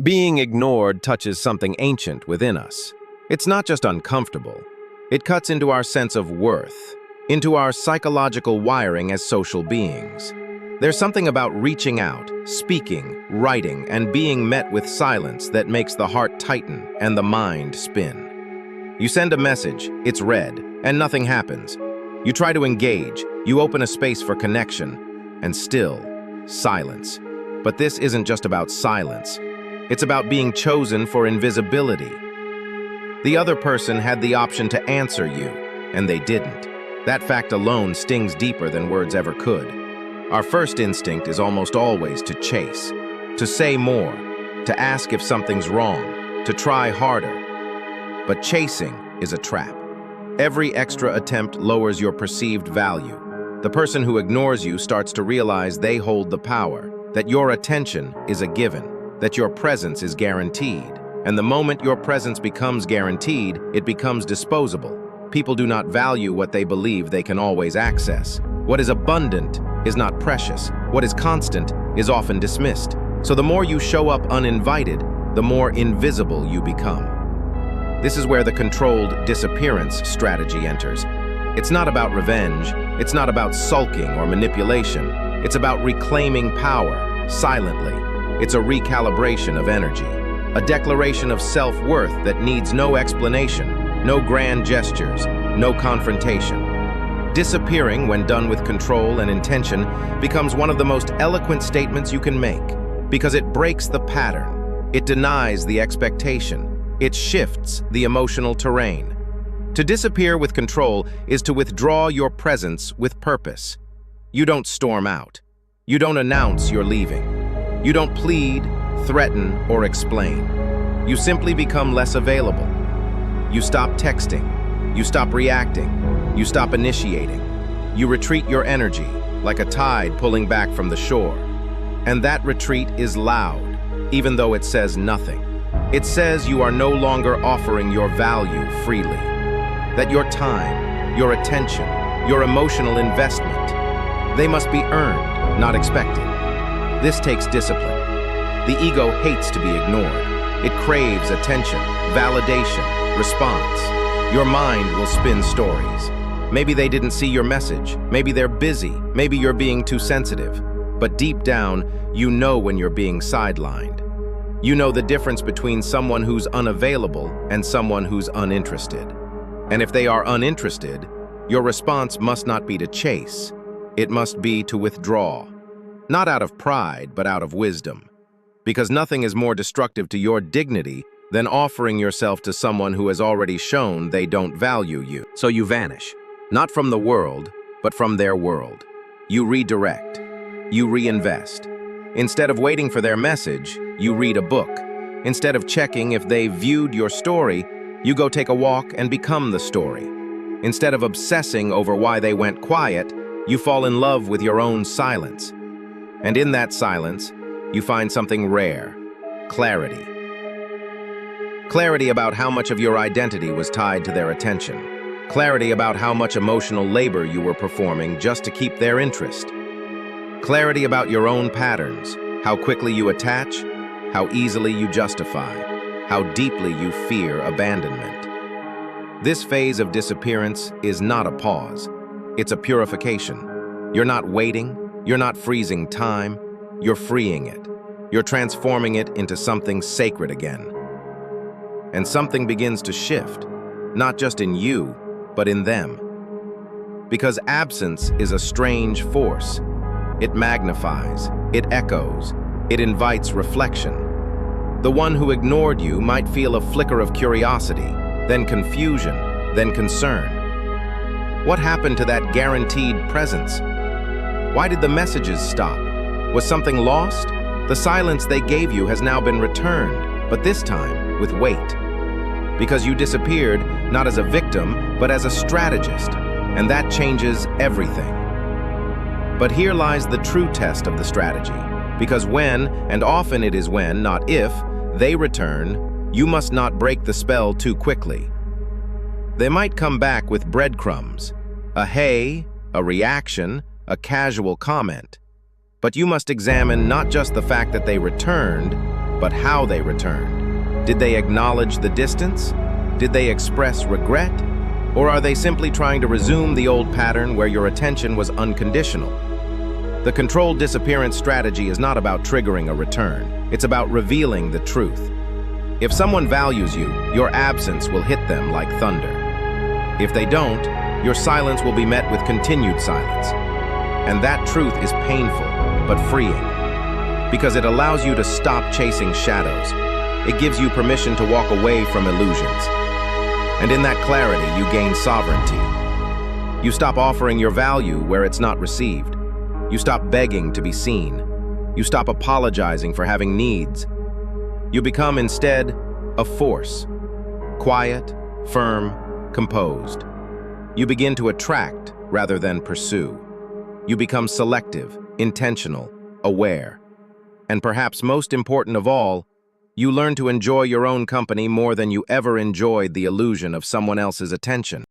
Being ignored touches something ancient within us. It's not just uncomfortable. It cuts into our sense of worth, into our psychological wiring as social beings. There's something about reaching out, speaking, writing, and being met with silence that makes the heart tighten and the mind spin. You send a message, it's read, and nothing happens. You try to engage, you open a space for connection, and still, silence. But this isn't just about silence. It's about being chosen for invisibility. The other person had the option to answer you, and they didn't. That fact alone stings deeper than words ever could. Our first instinct is almost always to chase, to say more, to ask if something's wrong, to try harder. But chasing is a trap. Every extra attempt lowers your perceived value. The person who ignores you starts to realize they hold the power, that your attention is a given, that your presence is guaranteed. And the moment your presence becomes guaranteed, it becomes disposable. People do not value what they believe they can always access. What is abundant is not precious. What is constant is often dismissed. So the more you show up uninvited, the more invisible you become. This is where the controlled disappearance strategy enters. It's not about revenge. It's not about sulking or manipulation. It's about reclaiming power, silently. It's a recalibration of energy, a declaration of self-worth that needs no explanation, no grand gestures, no confrontation. Disappearing, when done with control and intention, becomes one of the most eloquent statements you can make, because it breaks the pattern, it denies the expectation, it shifts the emotional terrain. To disappear with control is to withdraw your presence with purpose. You don't storm out. You don't announce you're leaving. You don't plead, threaten, or explain. You simply become less available. You stop texting. You stop reacting. You stop initiating. You retreat your energy, like a tide pulling back from the shore. And that retreat is loud, even though it says nothing. It says you are no longer offering your value freely. That your time, your attention, your emotional investment, they must be earned, not expected. This takes discipline. The ego hates to be ignored. It craves attention, validation, response. Your mind will spin stories. Maybe they didn't see your message. Maybe they're busy. Maybe you're being too sensitive. But deep down, you know when you're being sidelined. You know the difference between someone who's unavailable and someone who's uninterested. And if they are uninterested, your response must not be to chase. It must be to withdraw. Not out of pride, but out of wisdom. Because nothing is more destructive to your dignity than offering yourself to someone who has already shown they don't value you. So you vanish, not from the world, but from their world. You redirect. You reinvest. Instead of waiting for their message, you read a book. Instead of checking if they viewed your story, you go take a walk and become the story. Instead of obsessing over why they went quiet, you fall in love with your own silence. And in that silence, you find something rare: clarity. Clarity about how much of your identity was tied to their attention. Clarity about how much emotional labor you were performing just to keep their interest. Clarity about your own patterns, how quickly you attach, how easily you justify, how deeply you fear abandonment. This phase of disappearance is not a pause. It's a purification. You're not waiting. You're not freezing time, you're freeing it. You're transforming it into something sacred again. And something begins to shift, not just in you, but in them. Because absence is a strange force. It magnifies, it echoes, it invites reflection. The one who ignored you might feel a flicker of curiosity, then confusion, then concern. What happened to that guaranteed presence? Why did the messages stop? Was something lost? The silence they gave you has now been returned, but this time with weight. Because you disappeared not as a victim, but as a strategist, and that changes everything. But here lies the true test of the strategy, because when, and often it is when, not if, they return, you must not break the spell too quickly. They might come back with breadcrumbs, a hey, a reaction, a casual comment. But you must examine not just the fact that they returned, but how they returned. Did they acknowledge the distance? Did they express regret? Or are they simply trying to resume the old pattern where your attention was unconditional? The controlled disappearance strategy is not about triggering a return. It's about revealing the truth. If someone values you, your absence will hit them like thunder. If they don't, your silence will be met with continued silence. And that truth is painful, but freeing. Because it allows you to stop chasing shadows. It gives you permission to walk away from illusions. And in that clarity, you gain sovereignty. You stop offering your value where it's not received. You stop begging to be seen. You stop apologizing for having needs. You become instead a force. Quiet, firm, composed. You begin to attract rather than pursue. You become selective, intentional, aware. And perhaps most important of all, you learn to enjoy your own company more than you ever enjoyed the illusion of someone else's attention.